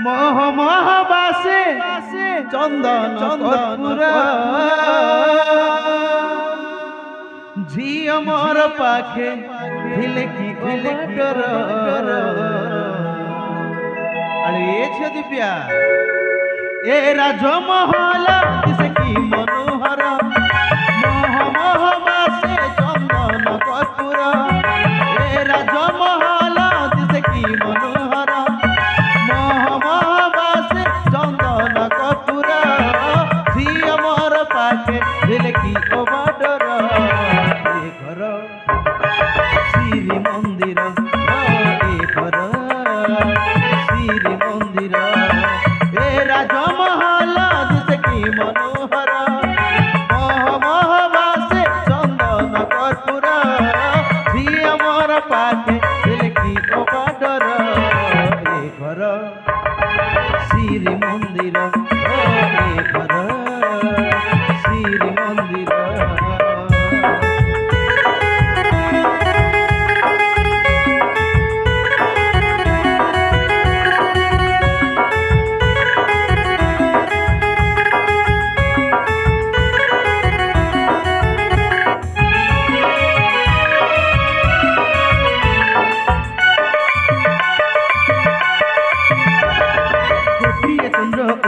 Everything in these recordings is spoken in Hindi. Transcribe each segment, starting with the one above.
মহ মহ বাসে চন্দন কর্পূর ঝিও মোর পাখে ধিলে কি ডর আরে এ ঝিও দিব্যা এ রাজমহল দিশে কি মনোহর মহ মহ বাসে চন্দন কর্পূর এ রাজমহল দিশে কি মনোহর মহ মহ বাসে চন্দন কর্পূর ঝিও মোর পাখে ধিলে কি ডর এ ঘর শ্রী মন্দির এ ঘর শ্রী মন্দির এ রাজমহল দিশে কি মনোহর মহ মহ বাসে চন্দন কর্পূর ঝিও মোর পাখে ধিলে কি ডর এ ঘর শ্রী মন্দির এ ঘর শ্রী মন্দির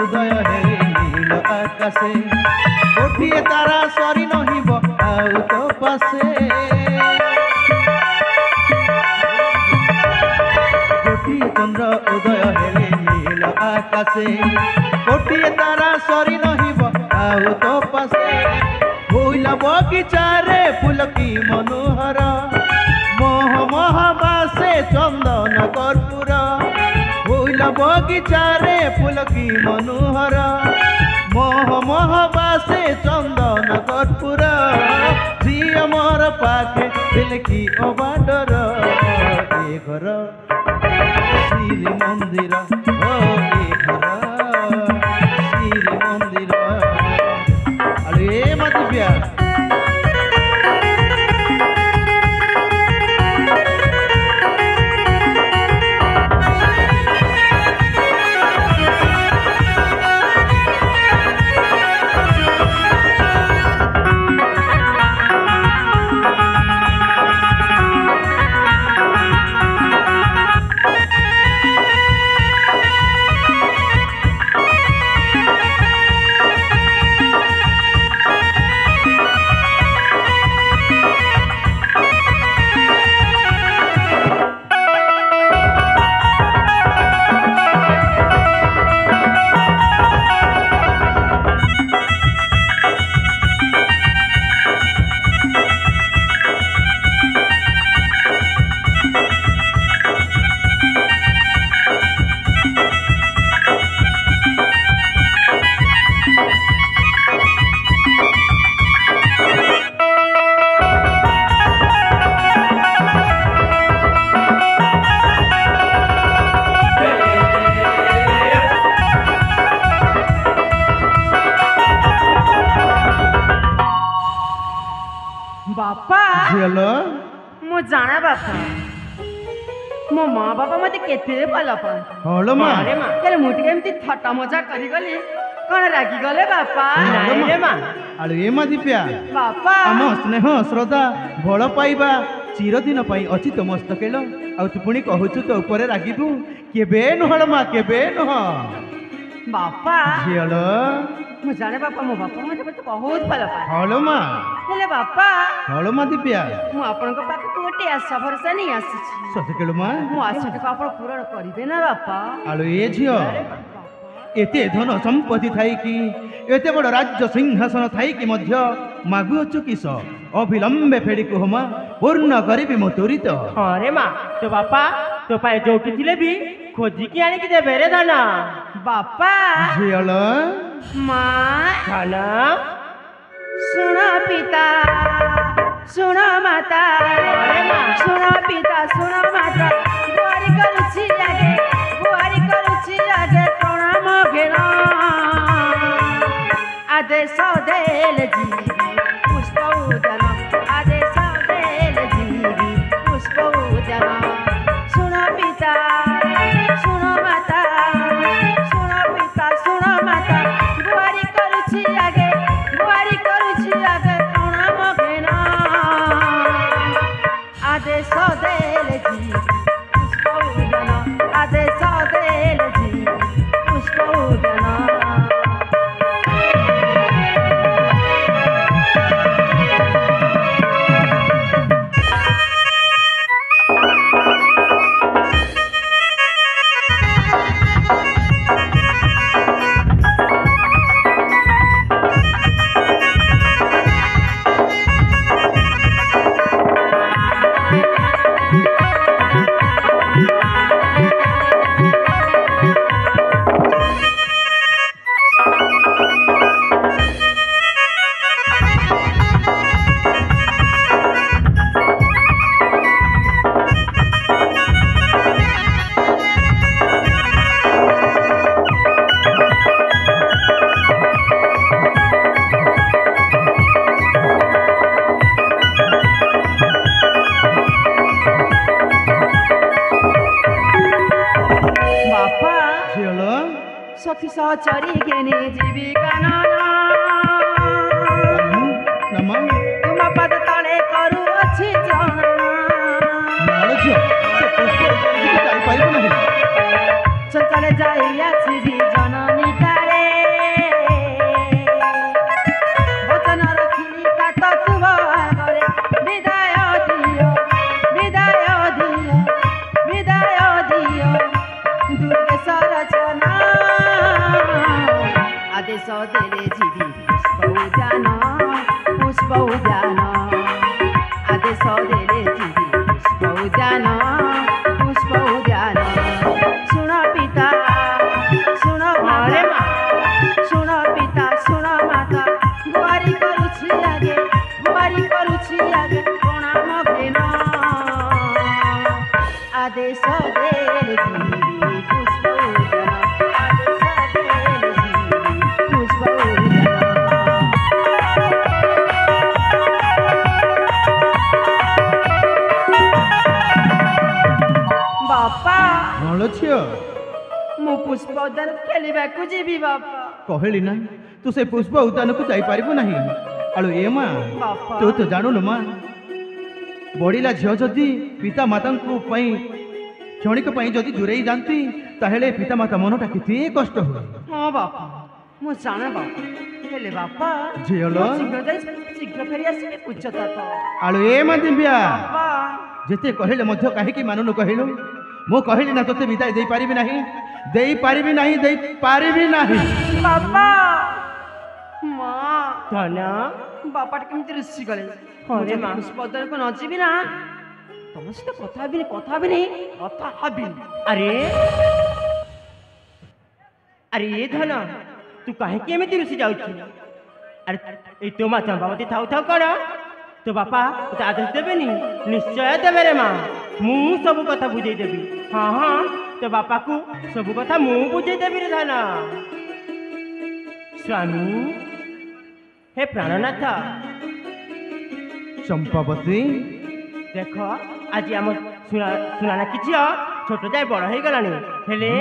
উদয় হে নীল আকাশে কোটিয়ে তারা সরি নহিব আউ তো পাশে কোটিয়ে চন্দ্র উদয় হে নীল আকাশে কোটিয়ে তারা সরি নহিব আউ তো পাশে ফুল বগিচারে ফুল কি মনোহর মহ মহ বাসে চন্দন কর্পূর ফুল বগিচারে ফুল কি মনোহর মহ মহ বাসে চন্দন কর্পূর ঝিও মোর পাখে ধিলে কি ডর এ ঘর শ্রী মন্দির ও এ ঘর শ্রী মন্দির আরে এ মা দিব্যা बापा ঝিওলো मु जाना बापा मो माँ बापा मते केते भल पाते হলো মা अरे माँ तेरे मुठी एमती थट्टा मजा करी गली कौन रागी गले बापा হলো रे মা माँ আরে এ মা দিব্যা बापा ଆମ ସ୍ନେହ ଶ୍ରଦ୍ଧା ଭଲ ପାଇବା ଚିରଦିନ ପାଇଁ ଅଛି ତୋ ମସ୍ତକେଲ ଆଉ ତୁ ପୁଣି କହୁଛୁ ତୋ ଉପରେ ରାଗିବୁ କେବେ ନୁହଁ ମା କେବେ ନୁହଁ बापा ଝିଅଲୋ मु जाने बापा मो बापा मते मते बहुत भल पाते ହଲୋ ମା हेले बापा ହଲୋ ମା ଦିବ୍ୟା मु आपनक पाखु गोटे आशा भरसा नहीं आसीछि ସତ କେଳୁ ମା मु आशाटाକୁ ଆପଣ ପୂରଣ କରିବେ ନା ବାପା ଆଲୋ ଏ ଝିଅ ଏତେ ଧନ ସମ୍ପତ୍ତି ଥାଇକି ଏତେ ବଡ଼ ରାଜ୍ୟ ସିଂହାସନ ଥାଇକି ମଧ୍ୟ ମାଗୁଅଛୁ କିସ ଅବିଲମ୍ବେ ଫେଡ଼ି କୁହ ମା ପୂର୍ଣ୍ଣ କରିବି ମୁଁ ତୁରିତ ହଁ ରେ ମା ତୋ ବାପା ତୋ ପାଇଁ ଯୋଉଠି ଥିଲେ ବି ଖୋଜିକି ଆଣିକି ଦେବେ ରେ ଧନ ବାପା ଝିଅଲୋ ମା ଧନ ଶୁଣ ପିତା ଶୁଣ ମାତା ଶୁଣ ପିତା ଶୁଣ ମାତା ଗୁହାରି କରୁଛି ଆଗେ ପ୍ରଣାମ ଘେର आदेश देल जीवी पुष्प उदन आदेश देल जीवी पुष्प उदन सुन पिता सुन माता सखी सहचरी घेने जीविका नामा तुम पद तले करू अछि जणना नालो झियो से पुष्प जाई पाइबो नाही चंचल जाई आछि भी जननी तारे वचन रखिली का तुम आगरे विदाय दियो विदाय दियो विदाय दियो दुर्गेश्वर रचना आदेश देले जीवी पुष्प उद्यान आदेश देले जीवी पुष्प उद्यान सुन पिता सुन माता सुन पिता सुन माता गुहारी करुछि आगे प्रणाम भेन आदेश देले जीवी पुष्प उद्यान आदेश देले जीवी पुष्प उद्यान बापा नालो झियो मु पुष्प उद्यान खेलिबाकू जीवी बापा कहली ना तू से पुष्प उद्यान को जाई पारिबो नाही आलो ए मां बापा तू तो जानू मां बड़ीला झियो जदि पिता माता पई क्षणिक पई जदि दूरेई जानती ताहेले पिता माता मनटा केते कष्ट हो हाँ बापा मु जाने बापा हेले बापा झियोलो शीघ्र फेरी आसिबे उच्चता तो आलो ए मां दिव्या बापा जेते कहले मध्य काहेकि मानुनु कहलु मो कहली ना तोते विदाय देई पारिबी नाही देई पारिबी नाही बापा माँ धन्य बापा केମିତି ऋषि गले अरे माँ। पुष्प उद्यान को न जीवी ना तुम सहित कथा हेबिनी अरे अरे ये धन तू काहेकि एମିତି ऋषि जाउछु अरे ए तो मा चंपावती थाउ थाउ कर तो बापा तो आदेश देबेनी निश्चय देबे रे माँ मु सब कथा बुझे देबी हाँ हाँ तो बापा को सब कथा मु बुझे देबी रे धन स्वामी हे प्राणनाथ चंपावती देख आज आम सुना किझ छोट जाए बड़ हो गलानी हेले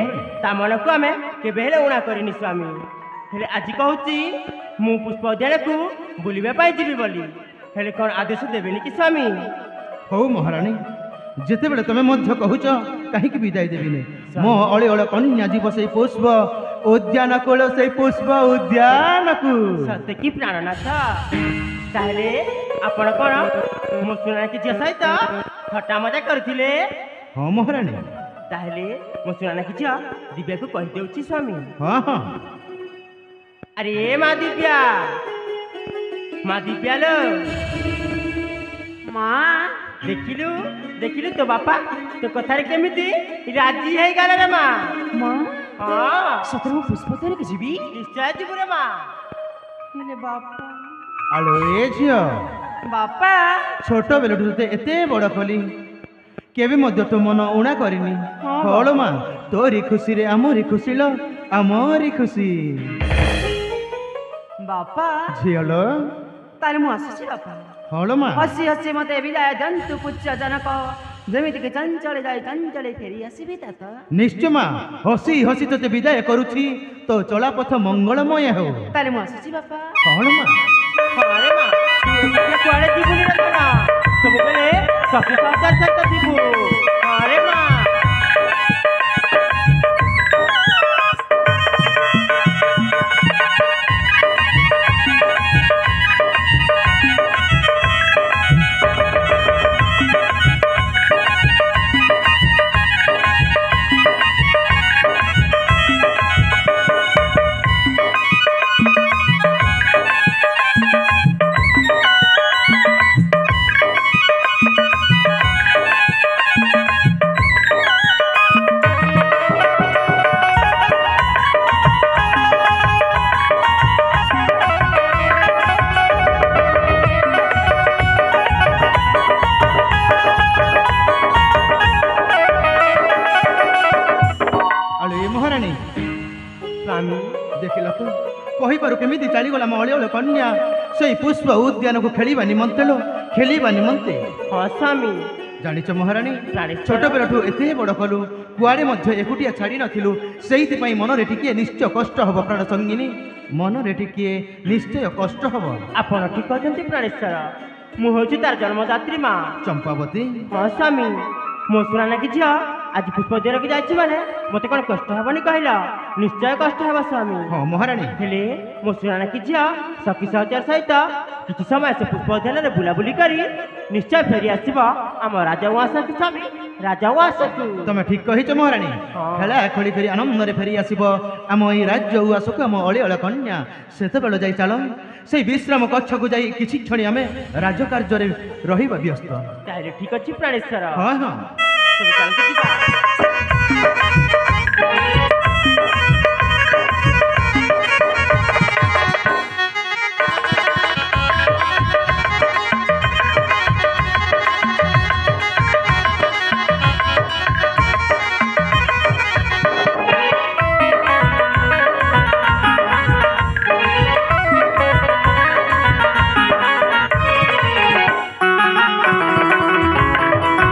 ता मन को आम केबे हेले उणा करनी स्वामी हेले आज कहूची मु पुष्प उद्यान को बुलिबा पाई जीवी बोली हेले कौन आदेश देबेनी कि स्वामी हौ महारानी जेते बेले तमे मध्य कहूच काहेकि विदाय देबिनी मो अळे अळे कन्या जीव से पुष्प उद्यान कोल से पुष्प उद्यान को सत्य की प्राणनाथ ताहले आपण कौन मो सुना कि झियो सहित थट्टा मजा करथिले हाँ महारानी ताहले मो सुना कि झियो दिव्या को कहि देउची स्वामी हाँ हाँ अरे माँ दिव्या लो माँ देखिलु तो बापा तो कथारे केमिति राजी है गले रे माँ माँ हाँ सତରେ ମୁଁ ପୁଷ୍ପ ଉଦ୍ୟାନ को जीवी निश्चय जीवु रे माँ हेले बापा आलो ए झियो बापा छोट बेलटू तोते एते बड़ कली केबे मध्य तो मन उणा करिनी हाँ। हलो मां तोरी खुशी रे आमरी खुशी लो आमरी खुशी बापा झियोलो ताले मु आसी बापा हलो मां हसी हसी मते विदाय जंतु पुच्छ जनक जेमिति के चंचल जाय चंचल फेरी आसीबे तात निश्चय मां हसी हसी तोते विदाय करूछि तो चला पथ मंगलमय हो ताले मु आसी बापा हलो मां अरे माँ तू कुआड़े जीवु रे ना सब बेले सखी साथ साथ जीवु अरे माँ स्वामी देखिल तो कही पारु केमिति चलीगला मो अळे कन्या से पुष्प उद्यान को खेलिबा निमंते लो खेलिबा निमंते हाँ स्वामी जानिच महारानी जानिछ। छोट बेलठू एते बड़ कलु କୁଆଡ଼େ ମଧ୍ୟ ଏକୁଟିଆ ଛାଡ଼ି ନଥିଲୁ ସେଇଥିପାଇଁ ମନରେ ଟିକିଏ ନିଶ୍ଚୟ କଷ୍ଟ ହେବ ପ୍ରାଣ ସଙ୍ଗିନୀ ମନରେ ଟିକିଏ ନିଶ୍ଚୟ କଷ୍ଟ ହେବ ଆପଣ ଠିକ କହିଛନ୍ତି ପ୍ରାଣେଶ୍ୱର ମୁଁ ହେଉଛି ତାର ଜନ୍ମଦାତ୍ରୀ ମା ଚମ୍ପାବତୀ ହଁ ସ୍ୱାମୀ ମୋ ସୁନା ନାକି ଝିଅ ଆଜି ପୁଷ୍ପ ଦିଅରକୁ ଯାଇଛି ମାନେ ମୋତେ କ'ଣ କଷ୍ଟ ହେବନି କହିଲ ନିଶ୍ଚୟ କଷ୍ଟ ହେବ ସ୍ୱାମୀ ହଁ ମହାରାଣୀ ହେଲେ ମୋ ସୁନା ନାକି ଝିଅ ସଖୀ ସହଚର ସହିତ କିଛି ସମୟ ସେ ପୁଷ୍ପ ଉଦ୍ୟାନରେ ବୁଲାବୁଲି କରି ନିଶ୍ଚୟ ଫେରି ଆସିବ ଆମ ରାଜା ଉଆସକୁ ସ୍ୱାମୀ ରାଜା ଉଆସକୁ ତମେ ଠିକ କହିଛ ମହାରାଣୀ ହଁ। ଖେଳା ଖେଳି କରି ଆନନ୍ଦରେ ଫେରି ଆସିବ ଆମ ଏଇ ରାଜ୍ୟ ଉଆସକୁ ଆମ ଅଳିଅଳ କନ୍ୟା ସେତେବେଳେ ଯାଇ ଚାଲ ସେଇ ବିଶ୍ରାମ କକ୍ଷକୁ ଯାଇ କିଛି କ୍ଷଣି ଆମେ ରାଜକାର୍ଯ୍ୟରେ ରହିବା ବ୍ୟସ୍ତ ତାହେଲେ ଠିକ ଅଛି ପ୍ରାଣେଶ୍ୱର ହଁ ହଁ ତେବେ ଚାଲନ୍ତୁ ଯିବା।